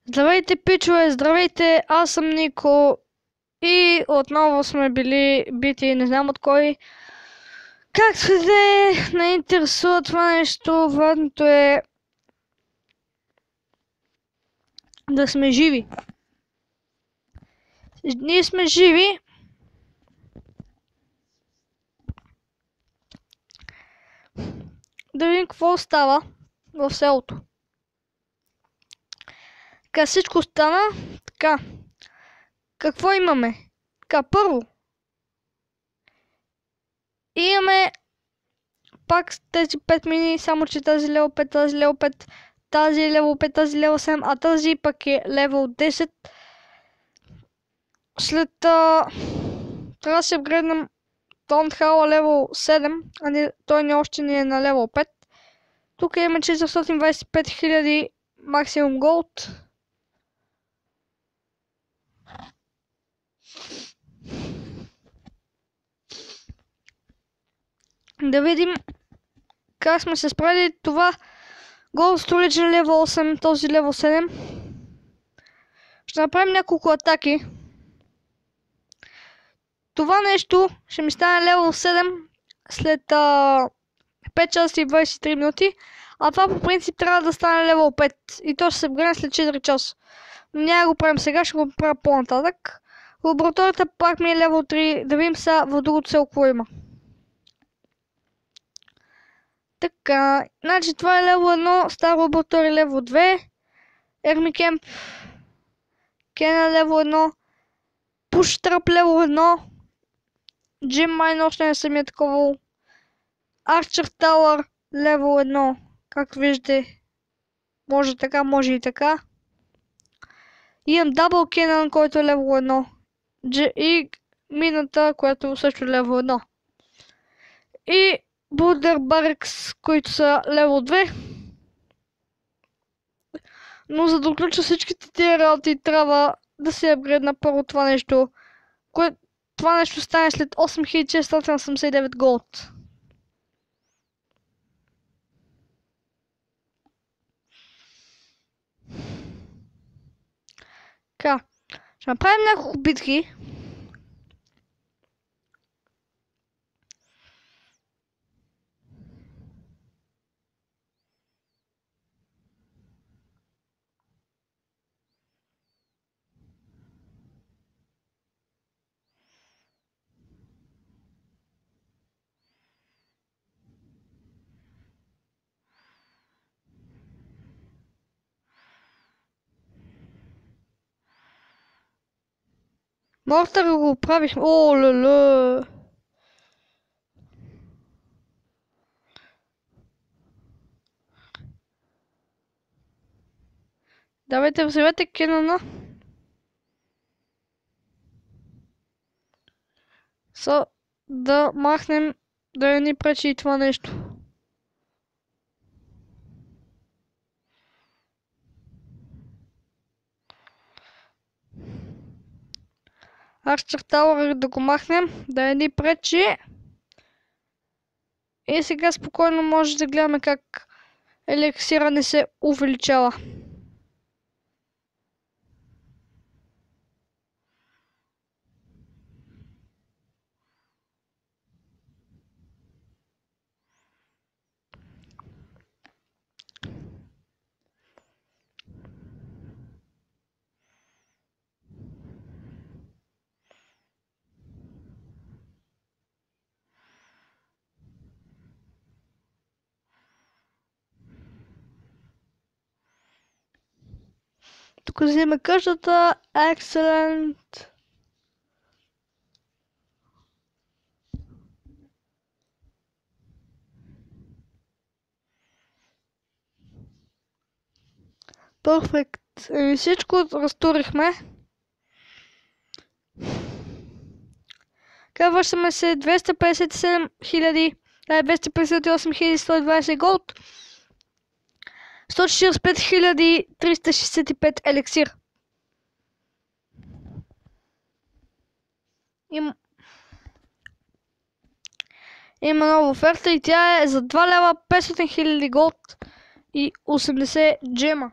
Здравейте, пичове, здравейте, аз съм Нико и отново сме били бити, не знам от кой. Както де, не интересува това нещо, важното е да сме живи. Ние сме живи. Да видим какво става в селото. Така всичко стана, така. Какво имаме? Така, първо. Имаме пак тези 5 мини, само че тази лево 5, тази лево 5, тази лево 5, тази лево 7, а тази пък е левел 10. След трябва да се апгрейднем Тонхала левел 7, а не, той не още не е на левел 5. Тук има 425 000 максимум голд. Да видим как сме се справили. Това Gold Storage на левел 8, този левел 7. Ще направим няколко атаки. Това нещо ще ми стане левел 7 след 5 часа и 23 минути. А това по принцип трябва да стане левел 5. И то ще се апгрейдне след 4 часа. Но няма да го правим сега, ще го правя по-нататък. Лабораторията пак ми е левел 3. Да видим сега в другото село какво има. Така, значи това е левел 1, стар лаборатория левел 2. Ерми Кемп. Кена левел 1. Push Trap левел 1. Джим Майн още не съм я таковал. Арчер Тауър левел 1. Както виждате, може така, може и така. Имам Дабъл Кенън, който е левел 1. И мината, която също е левел 1. И Бурдер Барекс, които са левел 2. Но за да отключа всичките тия работи, трябва да се апгрейдна първо това нещо. Това нещо стане след 8689 голд. Така, ще направим няколко битки. Мортър го правихме. О, леле. Давайте вземете Кенъна. Да махнем, да не ни пречи и това нещо. Арчер Тауър да го махнем, да не ни пречи. И сега спокойно може да гледаме как еликсира не се увеличава. Тук вземе къщата. Excellent. Перфект. Всичко разтурихме. Така, връщаме се 257 000, 258 120 голд. 145 365 еликсир. Има нова оферта и тя е за 2 лева 500 000 голд и 80 джема.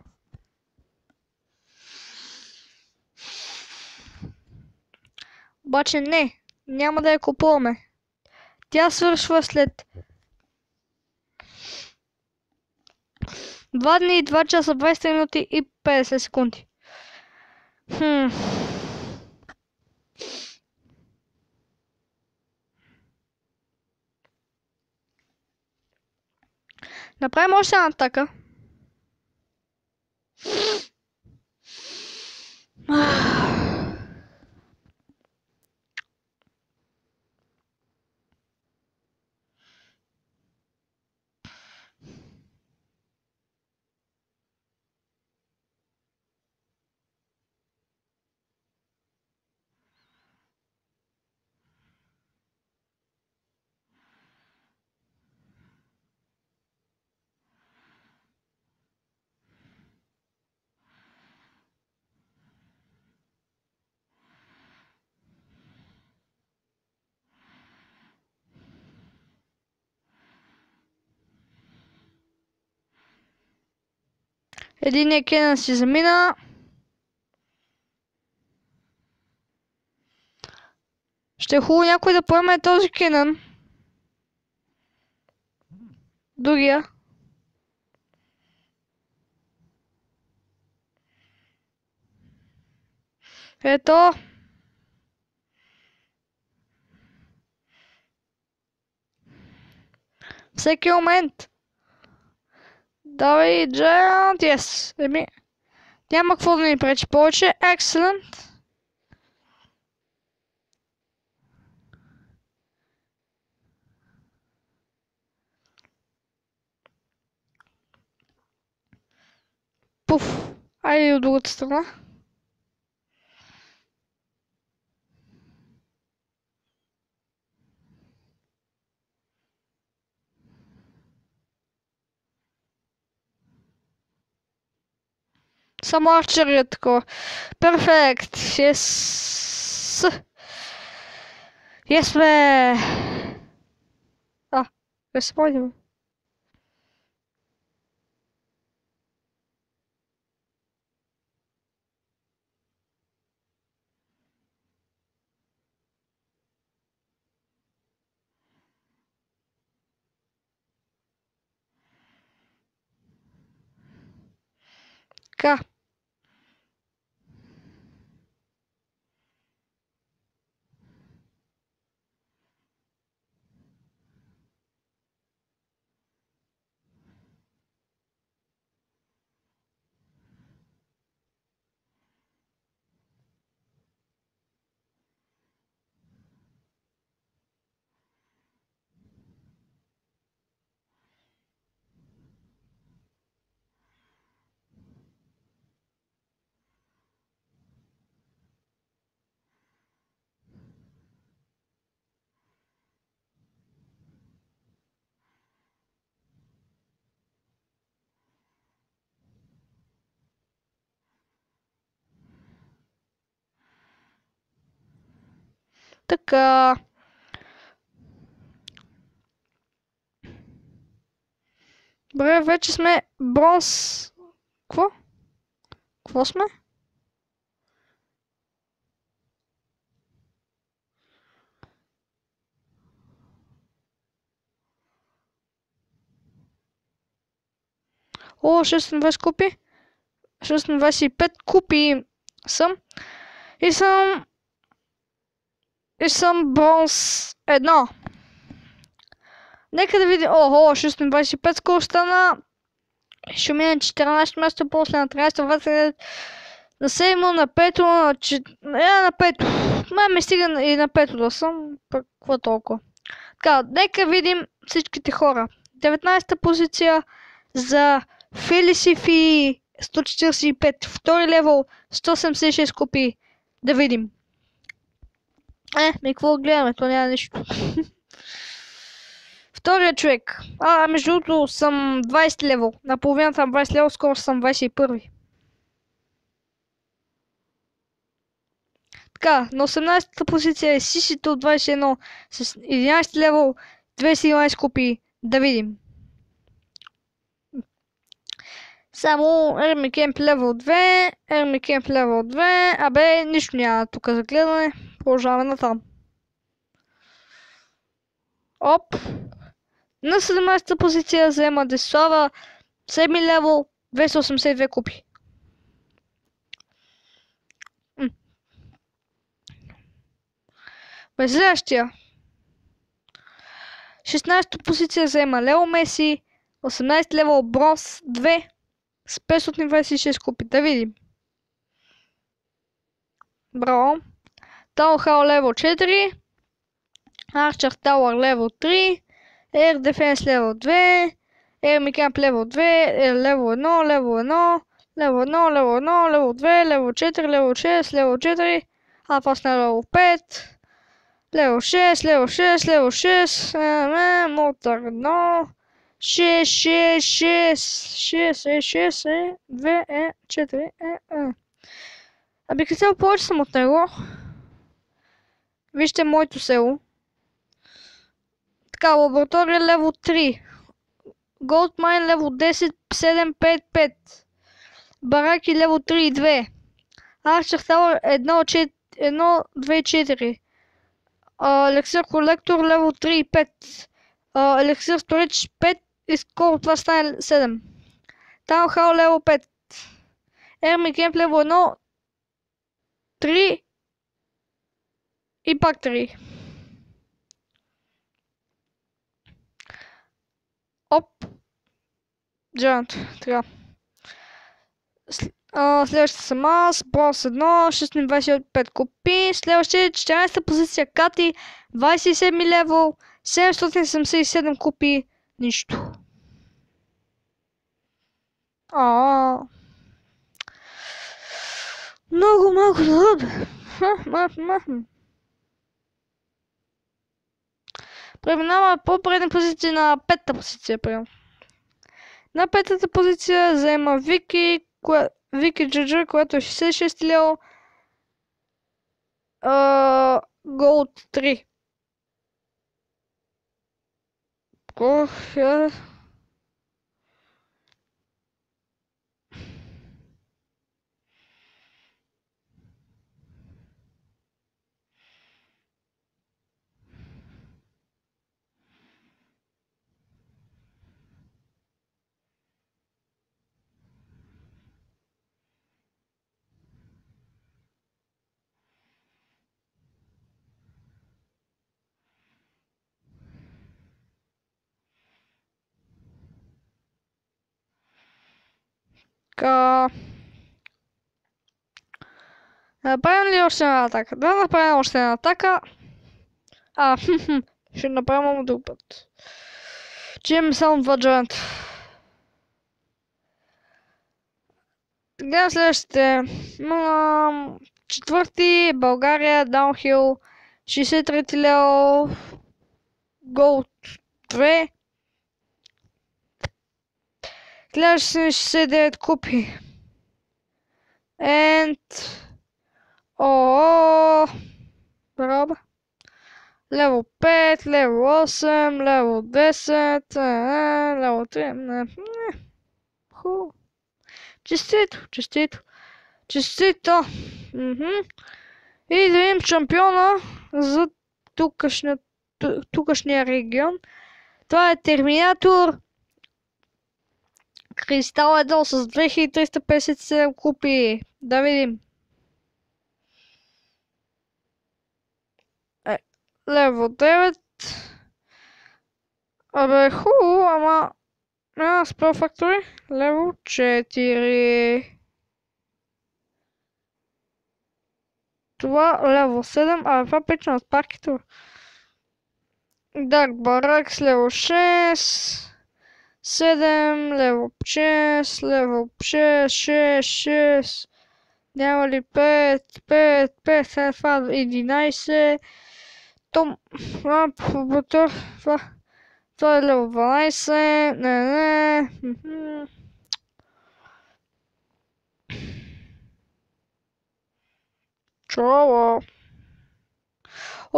Обаче не, няма да я купуваме. Тя свършва след 2 дни, 2 часа, 20 минути и 50 секунди. Направим още една атака. Единия Кенън си замина. Ще е хубаво някой да поеме този Кенън. Другия. Ето. Всеки момент. Давай, Giant, yes. Няма какво да ни пречи повече. Excellent. Пуф. Айде от другата страна. Само арчери е такова. Перфект. Yes. Yes, бе. Къде се пойдем? Така. Така. Добре, вече сме бронз. Какво? Какво сме? О, 620 купи. 625 купи съм. И съм бронз 1. Нека да видим. Охо, 625 скоро стана. Ще мина 14 место, после на 13, 20, на 7, на 5, на 5. Май ме стига и на 5 да съм. Пък какво толкова. Така, нека видим всичките хора. 19-та позиция за Фелисифи 145. Втори левел 176 купи. Да видим. Какво гледаме? То няма нищо. Вторият човек. Между другото съм 20 левел. На половината съм 20 левел, скоро съм 21. Така, на 18-та позиция е Сисито 21 с 11 левел, 211 купи. Да видим. Само Ermicamp левел 2, Ermicamp левел 2. Абе, нищо няма тук за гледане. Продължаваме натам. Оп! На 17-та позиция заема Десислава, 7 левел, 282 купи. През следващия. 16-та позиция заема Лео Меси, 18 левел, бронз 2 с 526 купи. Да видим. Браво. Таунхал левел 4, Арчер Тауър левел 3, Air Defense левел 2, Air Micamp левел 2, левел 1, левел 1, левел 1, левел 1, левел 2, левел 4, левел 6, левел 4, Алфасна левел 5, левел 6, левел 6, левел 6, Мотор 1, 6, 6, 6, 6, 6, 2, 4, Аби къде повече съм от него. Вижте моето село. Така, лаборатория левел 3. Goldmine левел 10, 7, 5, 5. Бараки левел 3 и 2. Archer Tower 1, 2, 4. Елексир колектор левел 3 и 5. Елексир Storage 5 и скоро това стане 7. Town Hall левел 5. Ermi Camp левел 1, 3 и пак 3. Оп. Giant. Така. Следващата съм аз. Бронз 1. 625 купи. Следващия 14-та позиция Кати. 27 левел. 777 купи. Нищо. Много малко народ. Преминава по предна позиция на 5-та позиция. На 5-та позиция заема Вики Джаджа, която е 66 лео. Голд 3. Направим ли още една атака? Да, направим още една атака. Ще направим друг път. Че имаме само 2 джоинт. Гледам следващите. Четвърти, България, Даунхил, 63 лео, Голд 2. Гледаш 69 купи. Браво. Левел 5, левел 8, левел 10, левел 3. Хубаво. Честито. И да видим шампиона за тукашния регион. Това е Терминатор. Кристал Едол с 2357 купи. Да видим. Левел 9. Абе, хубаво, ама... Spell Factory. Левел 4. Това левел 7. Това пече на Спаркито. Dark Barracks, левел 6. 7, левел 6, левел 6. Няма ли 5, 11. Том, това е левел 12. Чова.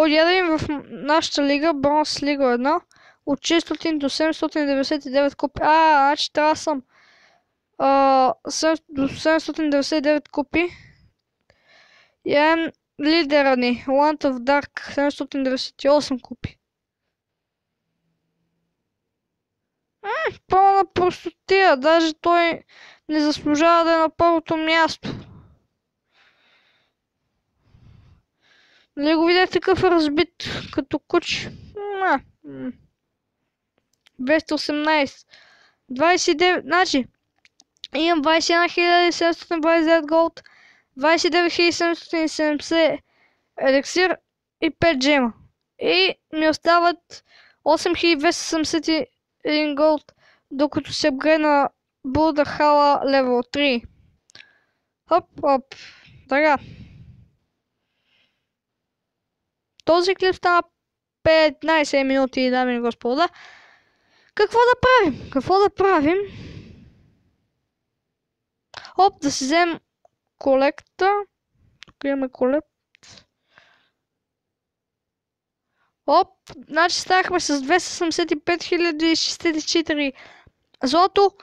Я да им в нашата лига, Бронз лига 1, от 600 до 799 купи. Значи трябва съм до 799 купи. лидера ни, Land of Dark, 798 купи. Пълна простотия, даже той не заслужава да е на първото място. Нали го видях такъв разбит, като куч? 218. 29, значи, имам 21 729 голд, 29 770 еликсир и 5 джема. И ми остават 8271 голд, докато се апгрейдна Булда Хала левел 3. Хоп. Така. Този клип стана 15 минути, дами и господа. Какво да правим? Да си вземем колекта. Тук имаме колект. Значи станахме с 275 064 злато,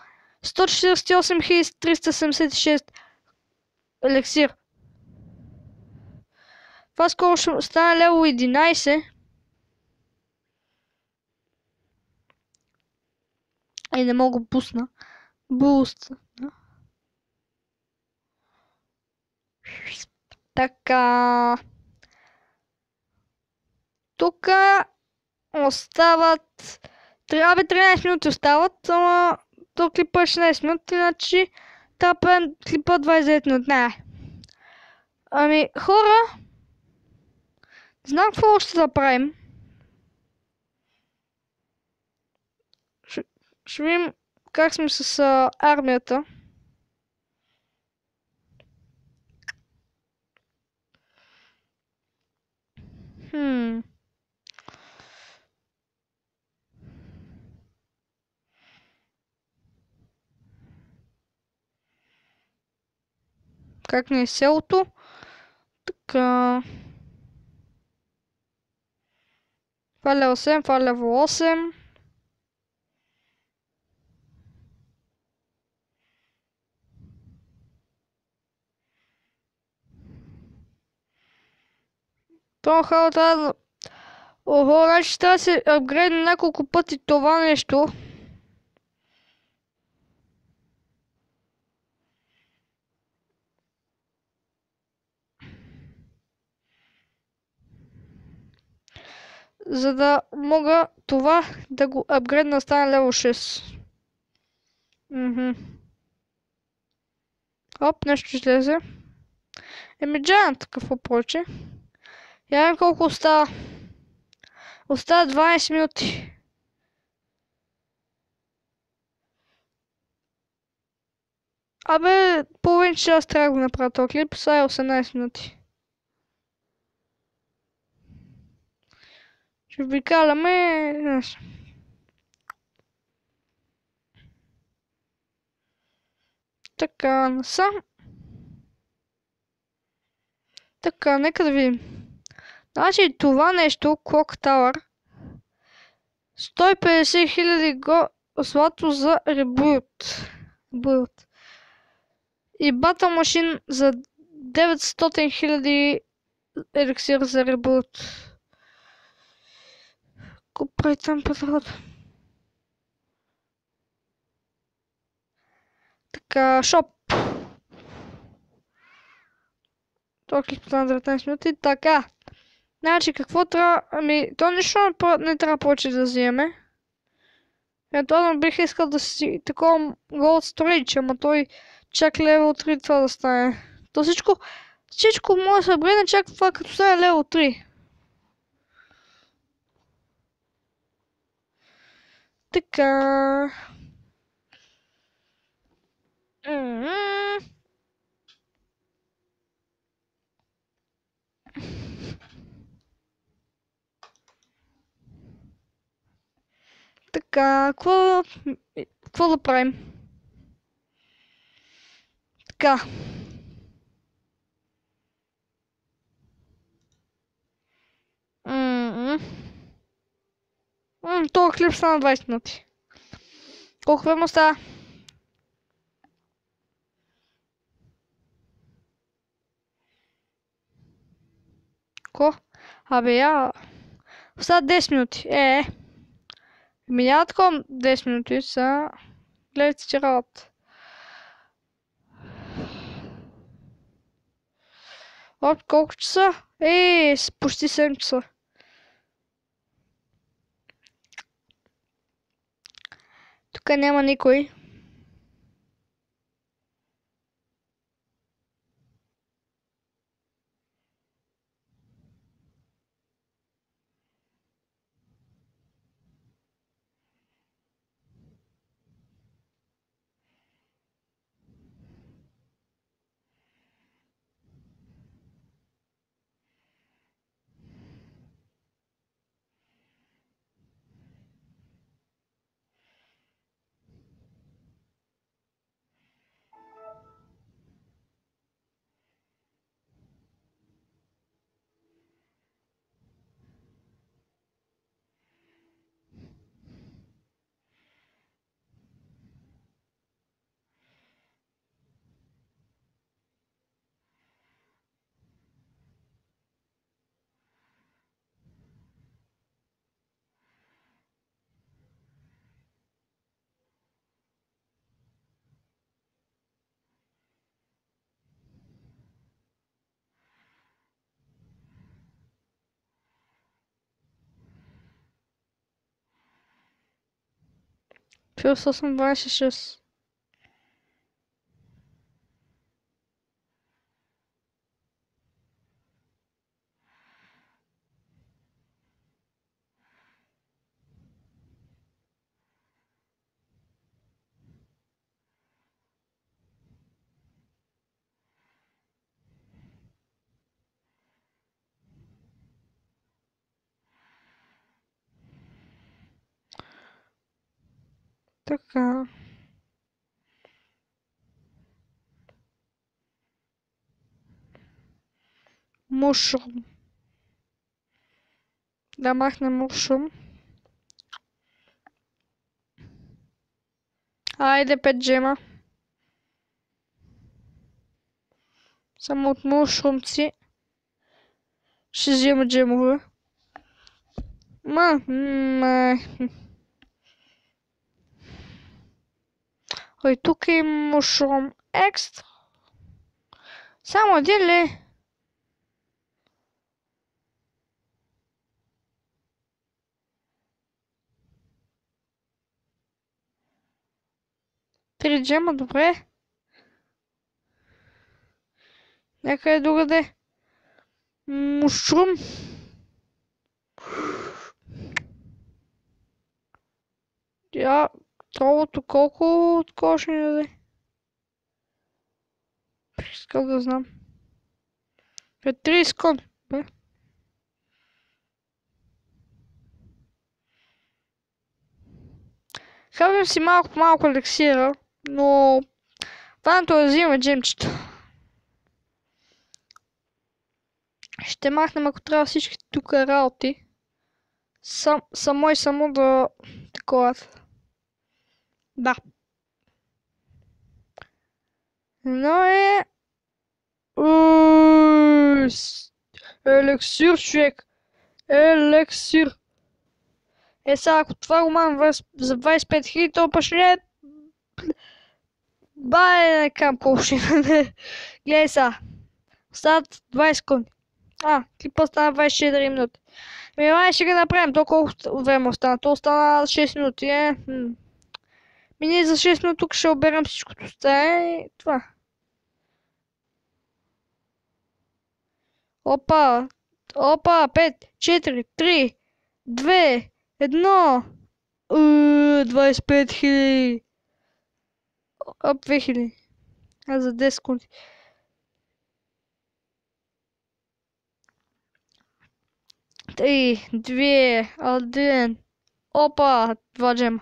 148 376 еликсир. Това скоро ще стане лево 11. И не мога пусна. Буст. Така. Тук остават... 13 минути остават, ама то клипа е 16 минути, значи трябва да правим клипа 29 минути. Не. Ами, хора, знам какво още да правим. Ще видим как сме с армията. Как не е селото? Така. Това е лево 7, това е лево 8. Това хала трябва да... Ого, значи трябва да се апгрейдне няколко пъти това нещо. За да мога това да го апгрейдна да стане лево 6. Нещо излезе. Giant, какво повече. Я колко остава. Остава 12 минути. Половин час трябва да го направя този клип. Сега е 18 минути. Ще обикаляме. Така, насам. Така, нека да видим. Значи това нещо, Clock Tower, 150 000 злато за ребут. И Battle Machine за 900 000 еликсир за ребут. Какво прави там петрот? Така, шоп. Това клип на 19 минути. Така. Значи, какво трябва... то нищо не трябва повече да вземе. Ето, бих искал да си такова Gold Storage, ама той чак левел 3 това да стане. То всичко може да се апгрейдне чак това като стане левел 3. Така... Така, какво да правим? Така. Това клип стана 20 минути. Колко време остава? Ко? Абе я... Сега 10 минути. Няма такова 10 минути, сега... Гледайте си работа. От колко часа? Почти 7 часа. Тук няма никой. Плюс 8, 26. Така. Мушрум. Да махнем мушрум. Айде 5 джема. Само от мушрумци. Ще взема джемове. Ой, тук е мушрум екстра. Само един ли? Три джема, добре. Нека е другаде. Мушрум. Тролото колко такова ще ни даде? Искал да знам. 30 кон. Хабим си малко елексира, но важното е да взимаме джемчета. Ще махнем, ако трябва, всички тук работи. Само да таковат. Да. Но елексир, човек. Елексир. Сега, ако това го махнем за 25 000, то па ще не... Бай, към колко ще... Гледай сега. Остават 20 секунди. Клипа стана 24 минути. Май ще го направим. То колко време остана? То остана 6 минути. Ние за 6 минути тук ще оберем всичкото стая и това. Опа, 5, 4, 3, 2, 1. 25 000. 2000. За 10 секунди. 3, 2, 1. Опа, 2 джема.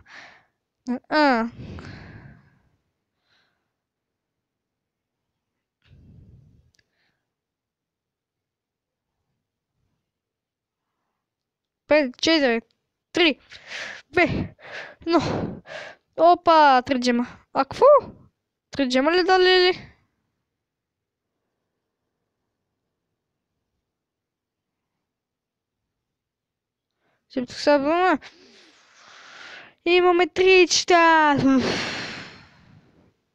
5, 4, 3, 2, 1. Опа, 3 джема. А какво? 3 джема ли дали? Сега имаме 3 часа.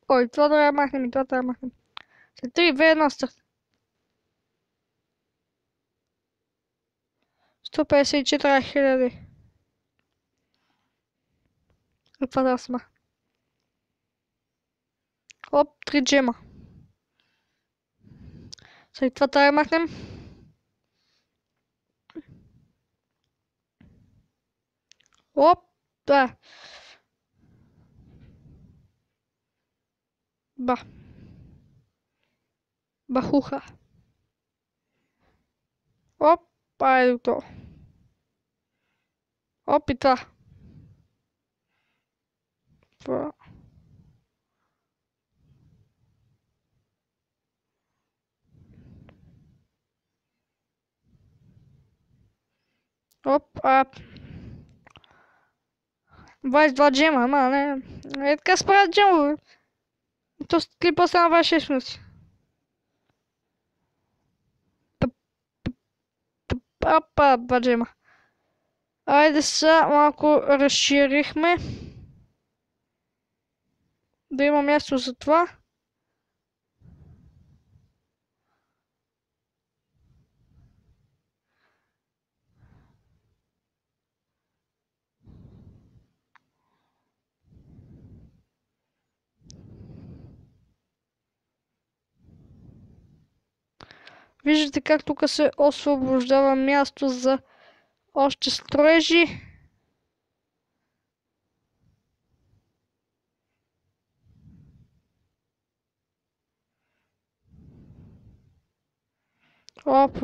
Ой, това трябва да махнем и това трябва да махнем. След 3, 2, 1 старт. 154 хиляди. Това трябва да се махне. Оп, 3 джема. След това трябва да махнем. Оп, да. Бахуха. Оп, айде то. Оп и това. Това. Оп, 22 джема, ама не. Е така се правят джемове. То клипа стана 26 минути. Апа, 2 джема. Айде сега малко разширихме. Да има място за това. Виждате как тук се освобождава място за още строежи. Оп.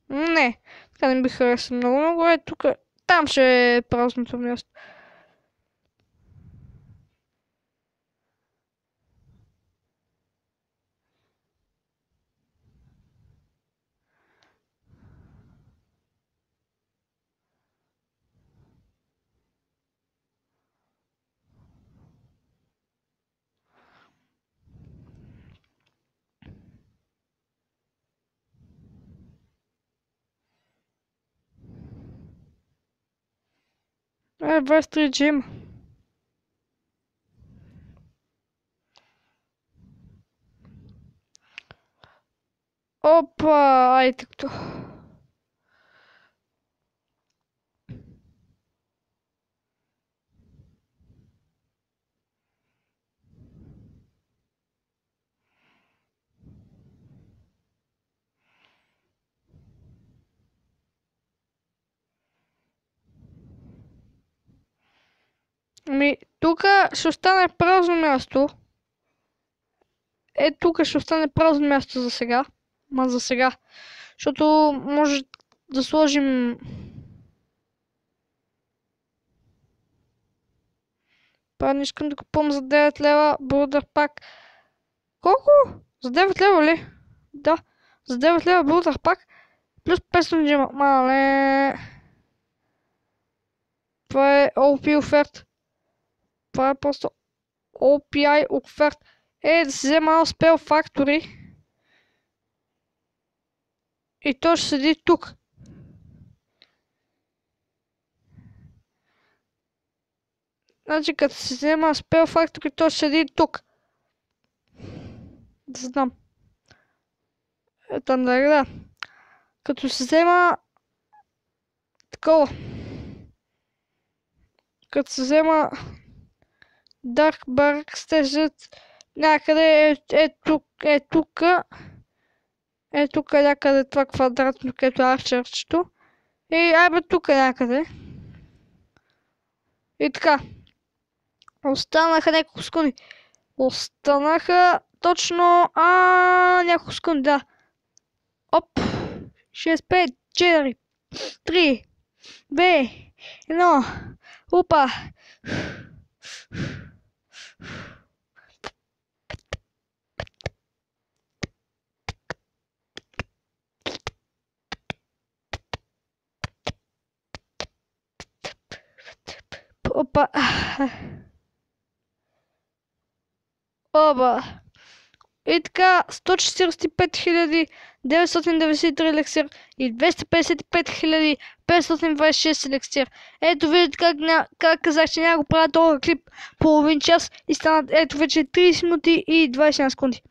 Не, така не би харесал много. Е тук. Там ще е празното място. Е, 23 джима. Опа, айде като. Ами, тук ще остане празно място. Е, тук ще остане празно място за сега. Ма за сега. Защото може да сложим... Па не искам да купувам за 9 лева Бурдър пак. Колко? За 9 лева ли? Да. За 9 лева Бурдър пак. Плюс 500 джема. Мале. Това е OP оферт. Това е просто OPI оферт. Е, да си взема малко Spell Factory. И то ще седи тук. Значи като си взема Spell Factory, то ще седи тук. Да знам. Ето да. Като си взема такова. Като се взема Dark Bark стежат някъде е тук. Е тук някъде това квадратно, където е арчерчето. И айбе тук някъде. И така. Останаха няколко секунди. Останаха точно няколко секунди, да. Оп. 6, 5, 4, 3, 2, 1. Опа. Опа. Оба. И така, 145 993 елексир и 255 526 елексир. Ето виждате как казах, че няма го правя този клип половин час и станат ето вече 30 минути и 21 секунди.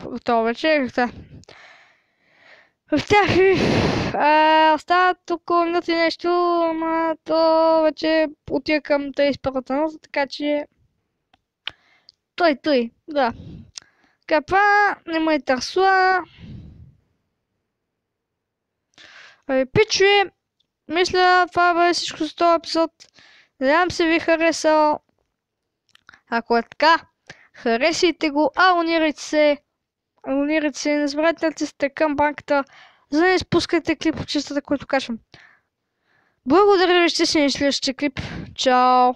Готово вече. Остават около минути нещо, ама то вече отива към 31-та нота, така че... Той, да. Така, не ме интересува. Пичуи, мисля, това бе всичко за този епизод. Надявам се ви харесал. Ако е така, харесайте го, абонирайте се, не забравяйте да натиснете камбанката, за да не изпускате клип от чистата, който качвам. Благодаря ви, ще си следващия клип. Чао!